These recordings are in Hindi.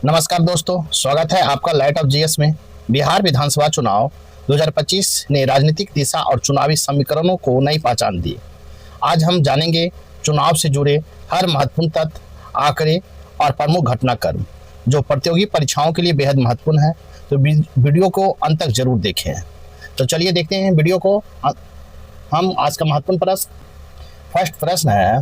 नमस्कार दोस्तों, स्वागत है आपका लाइट ऑफ जीएस में। बिहार विधानसभा चुनाव 2025 ने राजनीतिक दिशा और चुनावी समीकरणों को नई पहचान दी। आज हम जानेंगे चुनाव से जुड़े हर महत्वपूर्ण तथ्य, आंकड़े और प्रमुख घटनाक्रम जो प्रतियोगी परीक्षाओं के लिए बेहद महत्वपूर्ण है। तो वीडियो को अंत तक जरूर देखें। तो चलिए देखते हैं वीडियो को। हम आज का महत्वपूर्ण प्रश्न, फर्स्ट प्रश्न है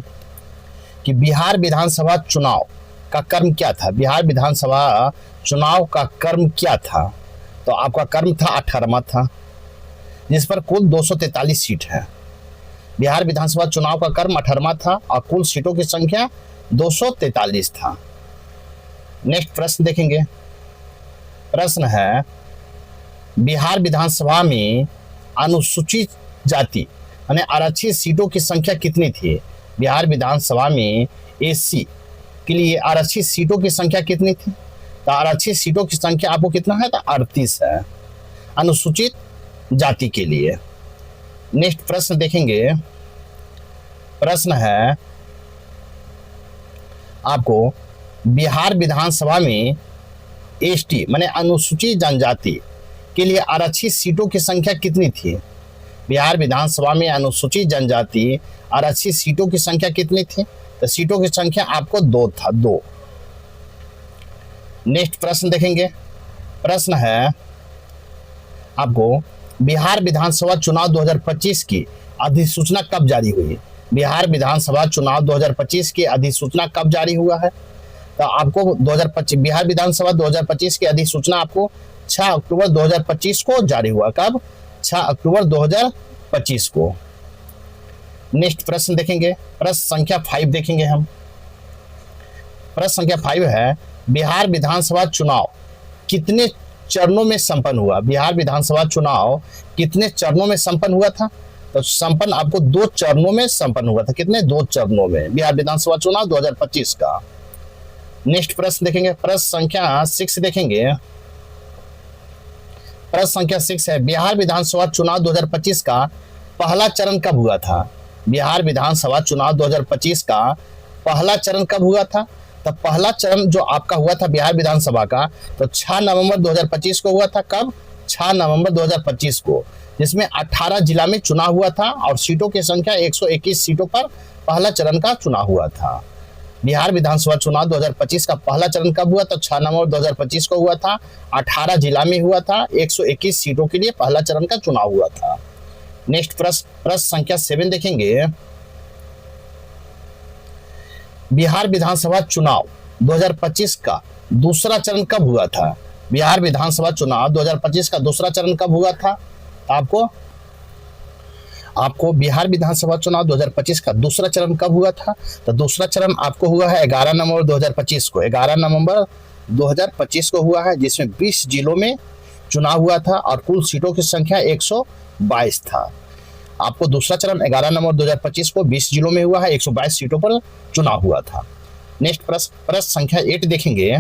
कि बिहार विधानसभा चुनाव का क्रम क्या था। बिहार विधानसभा चुनाव का क्रम क्या था? तो आपका क्रम था 18वां था, जिस पर कुल 243 सीट है। बिहार विधानसभा चुनाव का क्रम 18वां था और कुल सीटों की संख्या 243 था। नेक्स्ट प्रश्न देखेंगे। प्रश्न है बिहार विधानसभा में अनुसूचित जाति यानी आरक्षित सीटों की संख्या कितनी थी? बिहार विधानसभा में एससी के लिए आरक्षित सीटों की संख्या कितनी थी? तो आरक्षित सीटों की संख्या आपको कितना है? तो 38 है अनुसूचित जाति के लिए। नेक्स्ट प्रश्न देखेंगे। प्रश्न है आपको बिहार विधानसभा में एसटी माने अनुसूचित जनजाति के लिए आरक्षित सीटों की संख्या कितनी थी? बिहार विधानसभा में अनुसूचित जनजाति आरक्षित सीटों की संख्या कितनी थी? तो सीटों की संख्या आपको 2 था, 2। नेक्स्ट प्रश्न देखेंगे। प्रश्न है आपको बिहार विधानसभा चुनाव 2025 की अधिसूचना कब जारी हुई? बिहार विधानसभा चुनाव 2025 की अधिसूचना कब जारी हुआ है? तो आपको 2025 बिहार विधानसभा 2025 की अधिसूचना आपको 6 अक्टूबर 2025 को जारी हुआ। कब? 6 अक्टूबर 2025 को। नेक्स्ट प्रश्न देखेंगे। प्रश्न संख्या 5 देखेंगे हम। प्रश्न संख्या 5 है बिहार विधानसभा चुनाव कितने चरणों में संपन्न हुआ? बिहार विधानसभा चुनाव कितने चरणों में संपन्न हुआ था? तो संपन्न आपको 2 चरणों में संपन्न हुआ था। कितने? 2 चरणों में बिहार विधानसभा चुनाव 2025 का। नेक्स्ट प्रश्न देखेंगे। प्रश्न संख्या 6 देखेंगे। प्रश्न संख्या 6 है बिहार विधानसभा चुनाव 2025 का पहला चरण कब हुआ था? बिहार विधानसभा चुनाव 2025 का पहला चरण कब हुआ था? तो पहला चरण जो आपका हुआ था बिहार विधानसभा का, तो 6 नवंबर 2025 को हुआ था। कब? 6 नवंबर 2025 को, जिसमें 18 जिला में चुनाव हुआ था और सीटों की संख्या 121 सीटों पर पहला चरण का चुनाव हुआ था। बिहार विधानसभा चुनाव 2025 का पहला चरण कब हुआ? तो 6 नवंबर 2025 को हुआ था। 18 जिला में हुआ था। 121 सीटों के लिए पहला चरण का चुनाव हुआ था। नेक्स्ट प्रश्न संख्या 7 देखेंगे। बिहार विधानसभा चुनाव 2025 का दूसरा चरण कब हुआ था? बिहार विधानसभा चुनाव 2025 का दूसरा चरण कब हुआ था? आपको बिहार विधानसभा चुनाव 2025 का दूसरा चरण कब हुआ था? तो दूसरा चरण आपको हुआ है 11 नवंबर 2025 को। 11 नवंबर 2025 को हुआ है, जिसमें 20 जिलों में चुनाव हुआ था और कुल सीटों की संख्या 122 था। आपको दूसरा चरण 11 नवंबर 2025 को 20 जिलों में हुआ है, 122 सीटों पर चुनाव हुआ था। नेक्स्ट प्रश्न संख्या 8 देखेंगे।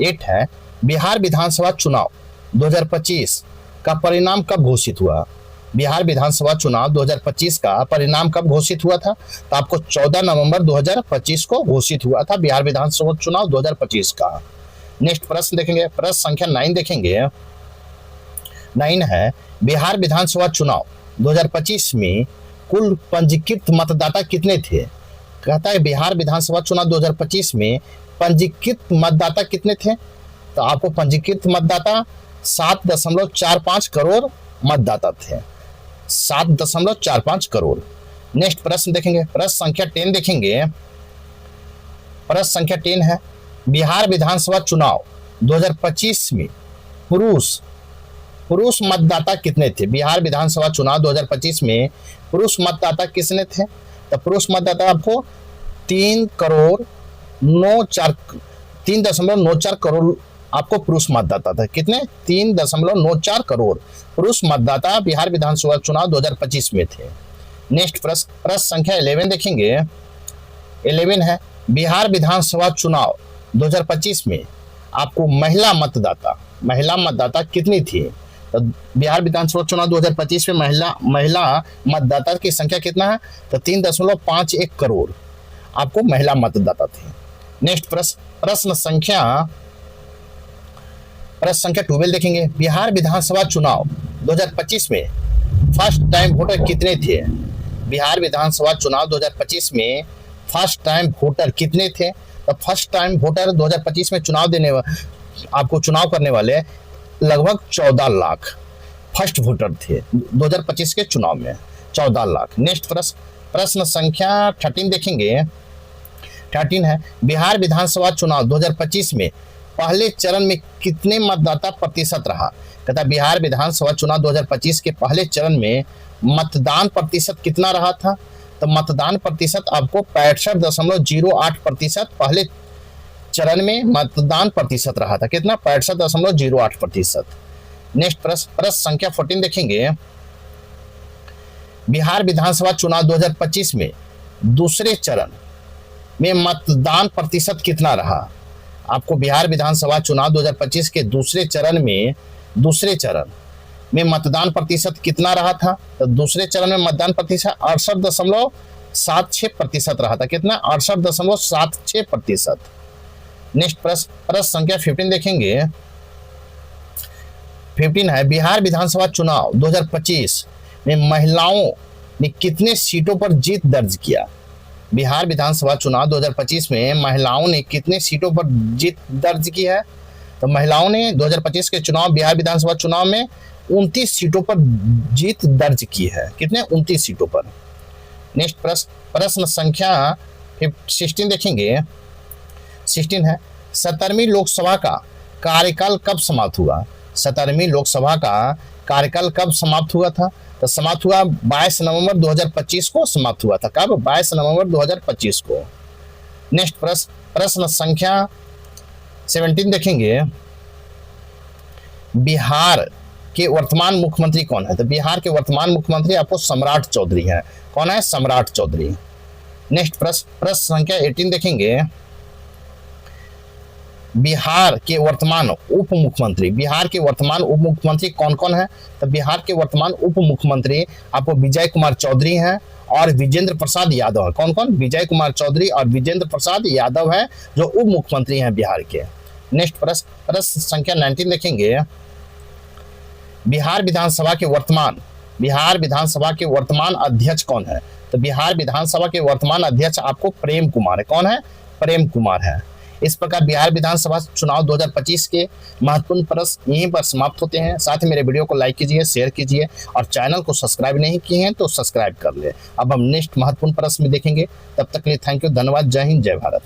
8 है बिहार विधानसभा चुनाव 2025 का परिणाम कब घोषित हुआ? बिहार विधानसभा चुनाव 2025 का परिणाम कब घोषित हुआ था? तो आपको 14 नवंबर 2025 को घोषित हुआ था बिहार विधानसभा चुनाव 2025 का। नेक्स्ट प्रश्न देखेंगे। प्रश्न संख्या 9 देखेंगे। 9 है बिहार विधानसभा चुनाव 2025 में कुल पंजीकृत मतदाता कितने थे? कहता है बिहार विधानसभा चुनाव 2025 में पंजीकृत मतदाता कितने थे? तो आपको पंजीकृत मतदाता 7.45 करोड़ मतदाता थे। 7.45 करोड़। नेक्स्ट प्रश्न देखेंगे। प्रश्न संख्या 10 देखेंगे। प्रश्न संख्या 10 है बिहार विधानसभा चुनाव 2025 में पुरुष मतदाता कितने थे? बिहार विधानसभा चुनाव 2025 में पुरुष मतदाता कितने थे? तो पुरुष मतदाता आपको 3.94 करोड़ आपको पुरुष मतदाता था। कितने? 3.94 करोड़ पुरुष मतदाता बिहार विधानसभा चुनाव 2025 में थे। नेक्स्ट प्रश्न संख्या 11 देखेंगे। 11 है बिहार विधानसभा चुनाव 2025 में आपको महिला मतदाता कितनी थी? तो बिहार विधानसभा चुनाव 2025 में महिला मतदाता की संख्या कितना है? तो 3.51 करोड़ आपको महिला मतदाता थे। नेक्स्ट प्रश्न संख्या 12 देखेंगे। बिहार विधानसभा चुनाव 2025 में फर्स्ट टाइम वोटर कितने थे? बिहार विधानसभा चुनाव 2025 में फर्स्ट टाइम वोटर कितने थे? तो फर्स्ट टाइम वोटर 2025 में आपको चुनाव करने वाले लगभग 14 लाख फर्स्ट वोटर थे 2025 के चुनाव में, 14 लाख। नेक्स्ट प्रश्न संख्या 13 देखेंगे। 13 है, बिहार विधानसभा चुनाव 2025 में पहले चरण में कितने मतदाता प्रतिशत रहा? कहता बिहार विधानसभा चुनाव 2025 के पहले चरण में मतदान प्रतिशत कितना रहा था? तो मतदान प्रतिशत आपको 65.08% पहले चरण में मतदान प्रतिशत रहा था। कितना? 65.08%। नेक्स्ट प्रश्न संख्या 14 देखेंगे। बिहार विधानसभा चुनाव 2025 में दूसरे चरण में मतदान प्रतिशत कितना रहा? आपको बिहार विधानसभा चुनाव 2025 के दूसरे चरण में मतदान प्रतिशत कितना रहा था? तो दूसरे चरण में मतदान प्रतिशत 68.76% रहा था। कितना? 68.76%। नेक्स्ट प्रश्न संख्या 15 देखेंगे। 15 है, बिहार विधानसभा चुनाव 2025 में महिलाओं ने कितने सीटों पर जीत दर्ज किया? बिहार विधानसभा चुनाव 2025 में महिलाओं ने कितने सीटों पर जीत दर्ज की है? तो महिलाओं ने 2025 के चुनाव बिहार विधानसभा चुनाव में 29 सीटों पर जीत दर्ज की है। कितने? 29 सीटों पर। नेक्स्ट प्रश्न संख्या 16 देखेंगे। 16 है, 17वीं लोकसभा का कार्यकाल कब समाप्त हुआ? 17वीं लोकसभा का कार्यकाल कब समाप्त हुआ था? तो समाप्त हुआ 22 नवंबर 2025 को समाप्त हुआ था। कब? 22 नवंबर 2025 को। नेक्स्ट प्रश्न संख्या 17 देखेंगे। बिहार के वर्तमान मुख्यमंत्री कौन है? तो बिहार के वर्तमान मुख्यमंत्री आपको सम्राट चौधरी हैं। कौन है? सम्राट चौधरी। नेक्स्ट प्रश्न संख्या 18 देखेंगे। बिहार के वर्तमान उप मुख्यमंत्री कौन कौन है? तो बिहार के वर्तमान उप मुख्यमंत्री आपको विजय कुमार चौधरी हैं और विजेंद्र प्रसाद यादव है। कौन कौन? विजय कुमार चौधरी और विजेंद्र प्रसाद यादव हैं जो उप मुख्यमंत्री हैं बिहार के। नेक्स्ट प्रश्न संख्या 19 देखेंगे। बिहार विधानसभा के वर्तमान अध्यक्ष कौन है? तो बिहार विधानसभा के वर्तमान अध्यक्ष आपको प्रेम कुमार है। कौन है? प्रेम कुमार है। इस प्रकार बिहार विधानसभा चुनाव 2025 के महत्वपूर्ण प्रश्न यहीं पर समाप्त होते हैं। साथ ही मेरे वीडियो को लाइक कीजिए, शेयर कीजिए और चैनल को सब्सक्राइब नहीं किए हैं तो सब्सक्राइब कर ले। अब हम नेक्स्ट महत्वपूर्ण प्रश्न में देखेंगे। तब तक के लिए थैंक यू, धन्यवाद, जय हिंद, जय भारत।